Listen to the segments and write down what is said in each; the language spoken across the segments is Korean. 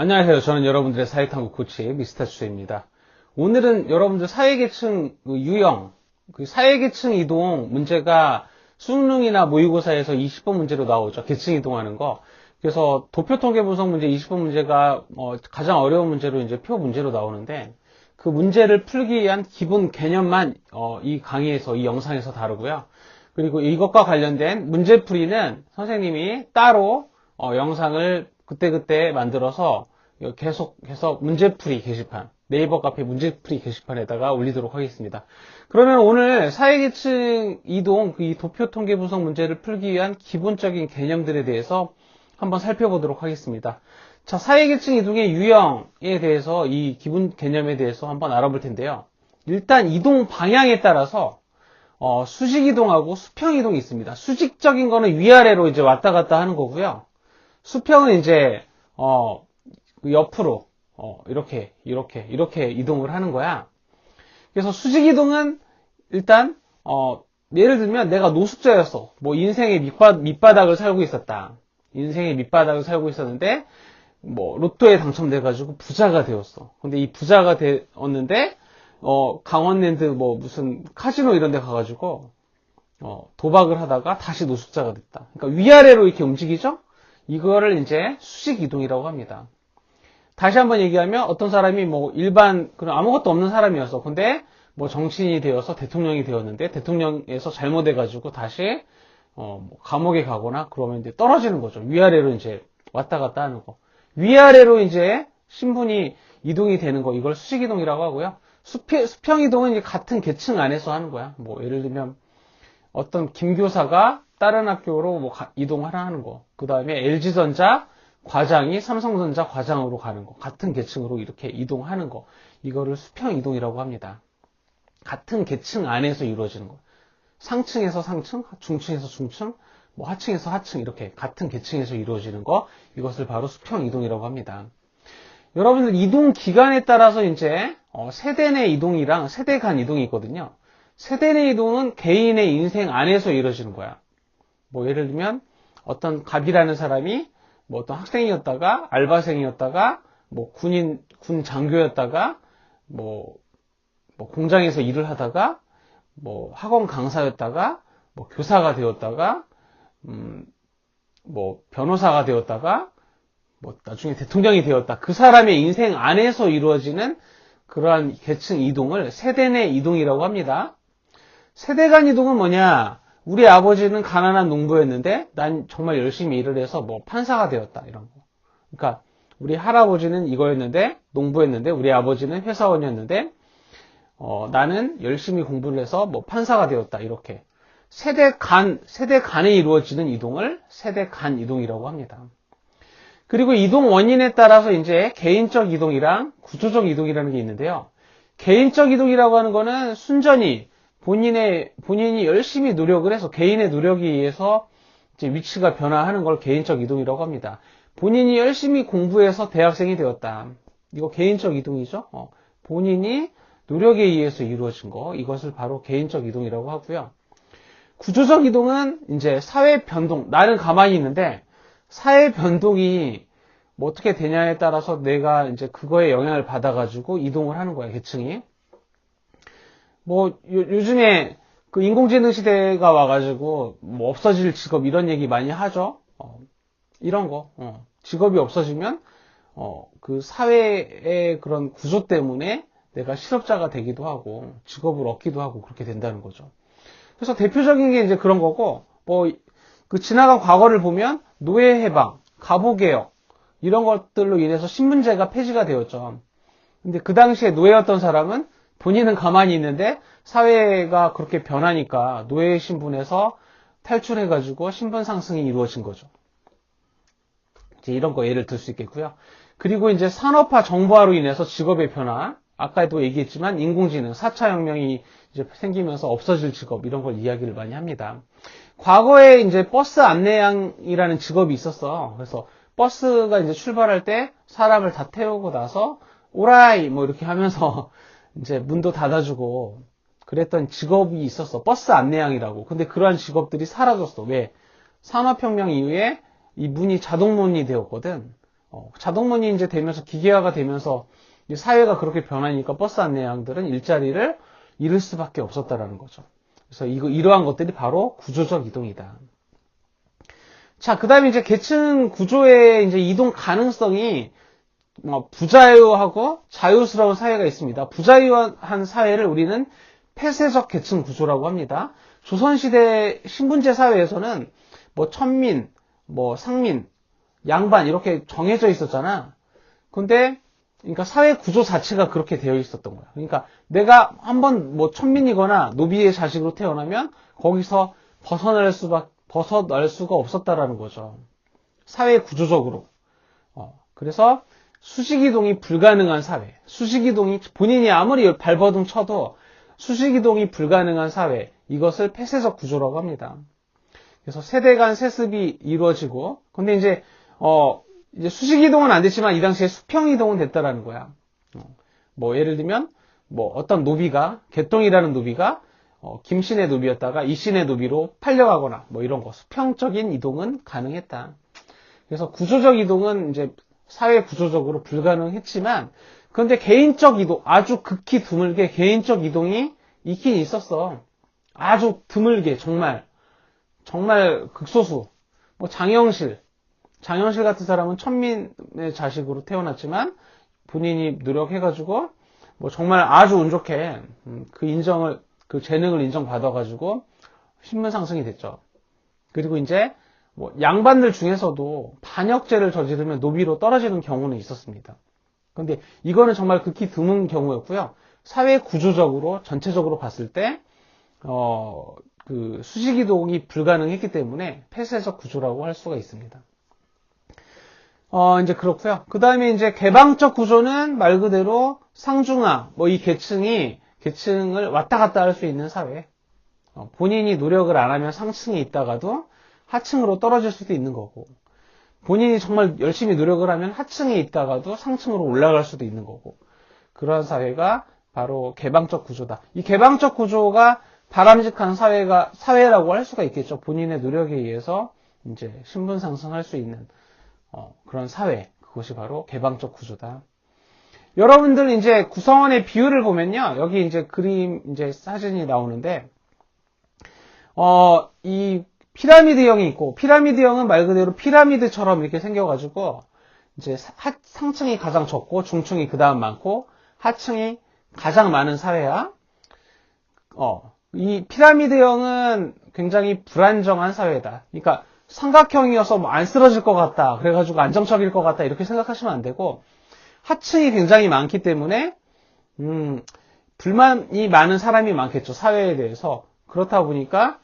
안녕하세요. 저는 여러분들의 사회탐구 코치 미스터 주입니다. 오늘은 여러분들 사회계층 유형, 사회계층 이동 문제가 수능이나 모의고사에서 20번 문제로 나오죠. 계층 이동하는 거. 그래서 도표통계 분석 문제 20번 문제가 가장 어려운 문제로 이제 표 문제로 나오는데 그 문제를 풀기 위한 기본 개념만 이 강의에서 이 영상에서 다루고요. 그리고 이것과 관련된 문제풀이는 선생님이 따로 영상을 그때그때 만들어서 계속해서 문제풀이 게시판, 네이버 카페 문제풀이 게시판에다가 올리도록 하겠습니다. 그러면 오늘 사회계층 이동, 이 도표 통계 분석 문제를 풀기 위한 기본적인 개념들에 대해서 한번 살펴보도록 하겠습니다. 자, 사회계층 이동의 유형에 대해서 이 기본 개념에 대해서 한번 알아볼 텐데요. 일단 이동 방향에 따라서 수직 이동하고 수평 이동이 있습니다. 수직적인 거는 위아래로 이제 왔다 갔다 하는 거고요. 수평은 이제 옆으로 이렇게 이동을 하는 거야. 그래서 수직 이동은 일단 예를 들면 내가 노숙자였어. 뭐 인생의 밑바닥을 살고 있었다. 인생의 밑바닥을 살고 있었는데 뭐 로또에 당첨돼 가지고 부자가 되었어. 근데 이 부자가 되었는데 강원랜드 뭐 무슨 카지노 이런 데 가가지고 도박을 하다가 다시 노숙자가 됐다. 그러니까 위아래로 이렇게 움직이죠? 이거를 이제 수직 이동이라고 합니다. 다시 한번 얘기하면 어떤 사람이 뭐 일반 그런 아무것도 없는 사람이었어. 근데 뭐 정치인이 되어서 대통령이 되었는데 대통령에서 잘못해가지고 다시 뭐 감옥에 가거나 그러면 이제 떨어지는 거죠. 위아래로 이제 왔다 갔다 하는 거. 위아래로 이제 신분이 이동이 되는 거. 이걸 수직 이동이라고 하고요. 수평 이동은 이제 같은 계층 안에서 하는 거야. 뭐 예를 들면 어떤 김교사가 다른 학교로 뭐 이동하라 하는 거. 그 다음에 LG전자 과장이 삼성전자 과장으로 가는 거. 같은 계층으로 이렇게 이동하는 거. 이거를 수평 이동이라고 합니다. 같은 계층 안에서 이루어지는 거. 상층에서 상층, 중층에서 중층, 뭐 하층에서 하층 이렇게 같은 계층에서 이루어지는 거. 이것을 바로 수평 이동이라고 합니다. 여러분들 이동 기간에 따라서 이제 세대 내 이동이랑 세대 간 이동이 있거든요. 세대 내 이동은 개인의 인생 안에서 이루어지는 거야. 뭐 예를 들면 어떤 갑이라는 사람이 뭐 어떤 학생이었다가 알바생이었다가 뭐 군 장교였다가 뭐 공장에서 일을 하다가 뭐 학원 강사였다가 뭐 교사가 되었다가 뭐 변호사가 되었다가 뭐 나중에 대통령이 되었다. 그 사람의 인생 안에서 이루어지는 그러한 계층 이동을 세대 내 이동이라고 합니다. 세대 간 이동은 뭐냐? 우리 아버지는 가난한 농부였는데 난 정말 열심히 일을 해서 뭐 판사가 되었다 이런 거. 그러니까 우리 할아버지는 이거였는데 농부였는데 우리 아버지는 회사원이었는데 나는 열심히 공부를 해서 뭐 판사가 되었다 이렇게 세대 간에 이루어지는 이동을 세대 간 이동이라고 합니다. 그리고 이동 원인에 따라서 이제 개인적 이동이랑 구조적 이동이라는 게 있는데요. 개인적 이동이라고 하는 거는 순전히 본인이 열심히 노력을 해서 개인의 노력에 의해서 이제 위치가 변화하는 걸 개인적 이동이라고 합니다. 본인이 열심히 공부해서 대학생이 되었다. 이거 개인적 이동이죠. 본인이 노력에 의해서 이루어진 거. 이것을 바로 개인적 이동이라고 하고요. 구조적 이동은 이제 사회 변동. 나는 가만히 있는데 사회 변동이 뭐 어떻게 되냐에 따라서 내가 이제 그거에 영향을 받아가지고 이동을 하는 거야, 계층이. 뭐 요즘에 그 인공지능 시대가 와가지고 뭐 없어질 직업 이런 얘기 많이 하죠. 이런 거 직업이 없어지면 그 사회의 그런 구조 때문에 내가 실업자가 되기도 하고 직업을 얻기도 하고 그렇게 된다는 거죠. 그래서 대표적인 게 이제 그런 거고 뭐 그 지나간 과거를 보면 노예 해방, 갑오 개혁 이런 것들로 인해서 신분제가 폐지가 되었죠. 근데 그 당시에 노예였던 사람은 본인은 가만히 있는데 사회가 그렇게 변하니까 노예 신분에서 탈출해가지고 신분 상승이 이루어진 거죠. 이제 이런 거 예를 들 수 있겠고요. 그리고 이제 산업화 정보화로 인해서 직업의 변화, 아까도 얘기했지만 인공지능, 4차 혁명이 이제 생기면서 없어질 직업 이런 걸 이야기를 많이 합니다. 과거에 이제 버스 안내양이라는 직업이 있었어. 그래서 버스가 이제 출발할 때 사람을 다 태우고 나서 오라이 뭐 이렇게 하면서 이제 문도 닫아주고 그랬던 직업이 있었어. 버스 안내양이라고. 근데 그러한 직업들이 사라졌어. 왜? 산업혁명 이후에 이 문이 자동문이 되었거든. 자동문이 이제 되면서 기계화가 되면서 사회가 그렇게 변하니까 버스 안내양들은 일자리를 잃을 수밖에 없었다라는 거죠. 그래서 이러한 것들이 바로 구조적 이동이다. 자, 그 다음에 이제 계층 구조의 이제 이동 가능성이 부자유하고 자유스러운 사회가 있습니다. 부자유한 사회를 우리는 폐쇄적 계층 구조라고 합니다. 조선시대 신분제 사회에서는 천민, 상민, 양반 이렇게 정해져 있었잖아. 근데 그러니까 사회 구조 자체가 그렇게 되어 있었던 거야. 그러니까 내가 한번 천민이거나 노비의 자식으로 태어나면 거기서 벗어날 수가 없었다라는 거죠. 사회 구조적으로. 그래서 수직이동이 불가능한 사회. 수직이동이 본인이 아무리 발버둥 쳐도 수직이동이 불가능한 사회. 이것을 폐쇄적 구조라고 합니다. 그래서 세대 간 세습이 이루어지고, 근데 이제 수직이동은 안 됐지만 이 당시에 수평이동은 됐다라는 거야. 예를 들면, 어떤 노비가, 개똥이라는 노비가, 김씨네 노비였다가 이씨네 노비로 팔려가거나, 이런 거. 수평적인 이동은 가능했다. 그래서 구조적 이동은 이제 사회 구조적으로 불가능했지만, 그런데 개인적 이동, 아주 극히 드물게 개인적 이동이 있긴 있었어. 아주 드물게, 정말 극소수. 장영실 같은 사람은 천민의 자식으로 태어났지만 본인이 노력해가지고 정말 아주 운 좋게 그 재능을 인정받아가지고 신분 상승이 됐죠. 그리고 이제 양반들 중에서도 반역죄를 저지르면 노비로 떨어지는 경우는 있었습니다. 그런데 이거는 정말 극히 드문 경우였고요. 사회 구조적으로 전체적으로 봤을 때 그 수직이동이 불가능했기 때문에 폐쇄적 구조라고 할 수가 있습니다. 이제 그렇고요. 그 다음에 이제 개방적 구조는 말 그대로 상중하, 이 계층을 왔다 갔다 할 수 있는 사회. 본인이 노력을 안 하면 상층에 있다가도 하층으로 떨어질 수도 있는 거고, 본인이 정말 열심히 노력을 하면 하층에 있다가도 상층으로 올라갈 수도 있는 거고, 그러한 사회가 바로 개방적 구조다. 이 개방적 구조가 바람직한 사회라고 할 수가 있겠죠. 본인의 노력에 의해서 이제 신분 상승할 수 있는 그런 사회. 그것이 바로 개방적 구조다. 여러분들 이제 구성원의 비율을 보면요. 여기 이제 이제 사진이 나오는데, 이 피라미드형이 있고, 피라미드형은 말 그대로 피라미드처럼 이렇게 생겨가지고, 이제 상층이 가장 적고, 중층이 그 다음 많고, 하층이 가장 많은 사회야. 이 피라미드형은 굉장히 불안정한 사회다. 그러니까 삼각형이어서 안 쓰러질 것 같다. 그래가지고 안정적일 것 같다. 이렇게 생각하시면 안 되고, 하층이 굉장히 많기 때문에, 불만이 많은 사람이 많겠죠. 사회에 대해서. 그렇다 보니까,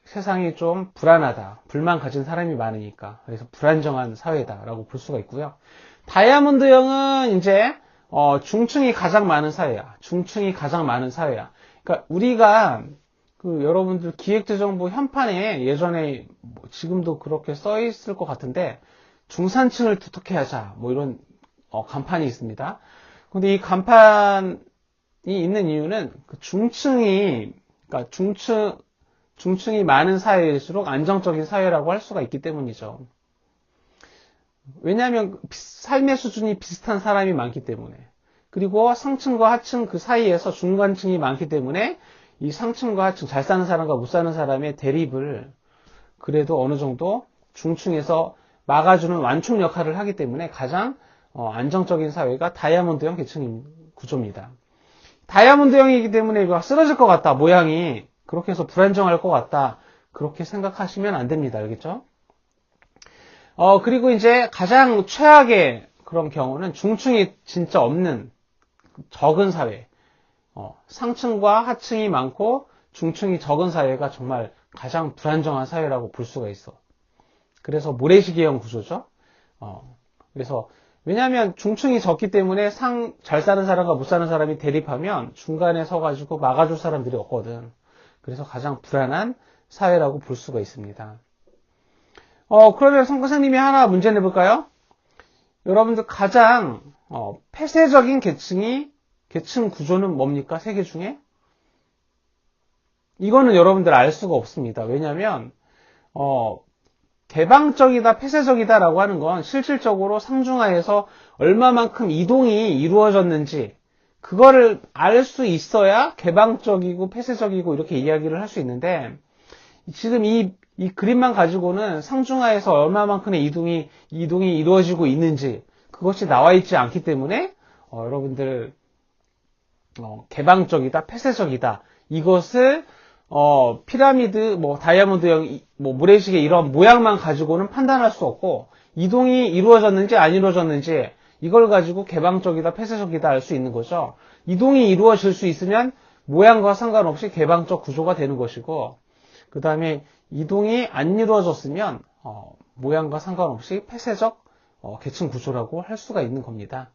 세상이 좀 불안하다. 불만 가진 사람이 많으니까. 그래서 불안정한 사회다라고 볼 수가 있고요. 다이아몬드형은 이제, 중층이 가장 많은 사회야. 중층이 가장 많은 사회야. 그러니까 우리가 여러분들 기획재정부 현판에 예전에 지금도 그렇게 써 있을 것 같은데 중산층을 두텁게 하자 이런 간판이 있습니다. 근데 이 간판이 있는 이유는 그러니까 중층이 많은 사회일수록 안정적인 사회라고 할 수가 있기 때문이죠. 왜냐하면 삶의 수준이 비슷한 사람이 많기 때문에. 그리고 상층과 하층 그 사이에서 중간층이 많기 때문에 이 상층과 하층, 잘 사는 사람과 못 사는 사람의 대립을 그래도 어느 정도 중층에서 막아주는 완충 역할을 하기 때문에 가장 안정적인 사회가 다이아몬드형 계층 구조입니다. 다이아몬드형이기 때문에 막 쓰러질 것 같다, 모양이. 그렇게 해서 불안정할 것 같다. 그렇게 생각하시면 안 됩니다. 알겠죠? 그리고 이제 가장 최악의 그런 경우는 중층이 진짜 없는 적은 사회. 상층과 하층이 많고 중층이 적은 사회가 정말 가장 불안정한 사회라고 볼 수가 있어. 그래서 모래시계형 구조죠. 그래서 왜냐하면 중층이 적기 때문에 잘 사는 사람과 못 사는 사람이 대립하면 중간에 서가지고 막아줄 사람들이 없거든. 그래서 가장 불안한 사회라고 볼 수가 있습니다. 그러면 선생님이 하나 문제 내볼까요? 여러분들 가장 폐쇄적인 계층 구조는 뭡니까? 세 개 중에? 이거는 여러분들 알 수가 없습니다. 왜냐하면 개방적이다, 폐쇄적이다라고 하는 건 실질적으로 상중하에서 얼마만큼 이동이 이루어졌는지 그거를 알 수 있어야 개방적이고 폐쇄적이고 이렇게 이야기를 할 수 있는데 지금 이 그림만 가지고는 상중하에서 얼마만큼의 이동이 이루어지고 있는지 그것이 나와 있지 않기 때문에 여러분들 개방적이다, 폐쇄적이다 이것을 피라미드, 다이아몬드형, 모래시계 이런 모양만 가지고는 판단할 수 없고 이동이 이루어졌는지 안 이루어졌는지 이걸 가지고 개방적이다, 폐쇄적이다 알 수 있는 거죠. 이동이 이루어질 수 있으면 모양과 상관없이 개방적 구조가 되는 것이고 그 다음에 이동이 안 이루어졌으면 모양과 상관없이 폐쇄적 계층 구조라고 할 수가 있는 겁니다.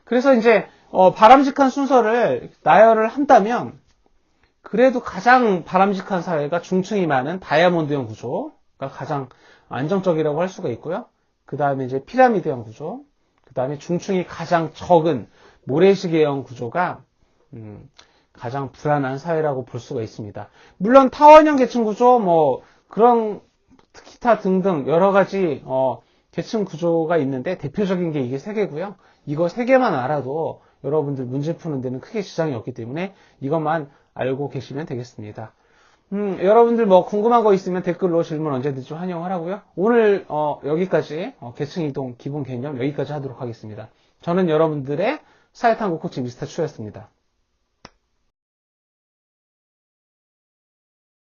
그래서 이제 바람직한 순서를 나열을 한다면 그래도 가장 바람직한 사회가 중층이 많은 다이아몬드형 구조가 가장 안정적이라고 할 수가 있고요. 그 다음에 이제 피라미드형 구조, 그 다음에 중층이 가장 적은 모래시계형 구조가 가장 불안한 사회라고 볼 수가 있습니다. 물론 타원형 계층 구조, 그런 기타 등등 여러 가지 계층 구조가 있는데 대표적인 게 이게 3개고요. 이거 3개만 알아도 여러분들 문제 푸는 데는 크게 지장이 없기 때문에 이것만 알고 계시면 되겠습니다. 여러분들 궁금한 거 있으면 댓글로 질문 언제든지 환영을 하고요. 오늘 여기까지 계층 이동 기본 개념 여기까지 하도록 하겠습니다. 저는 여러분들의 사회탐구 코치 미스터 추였습니다.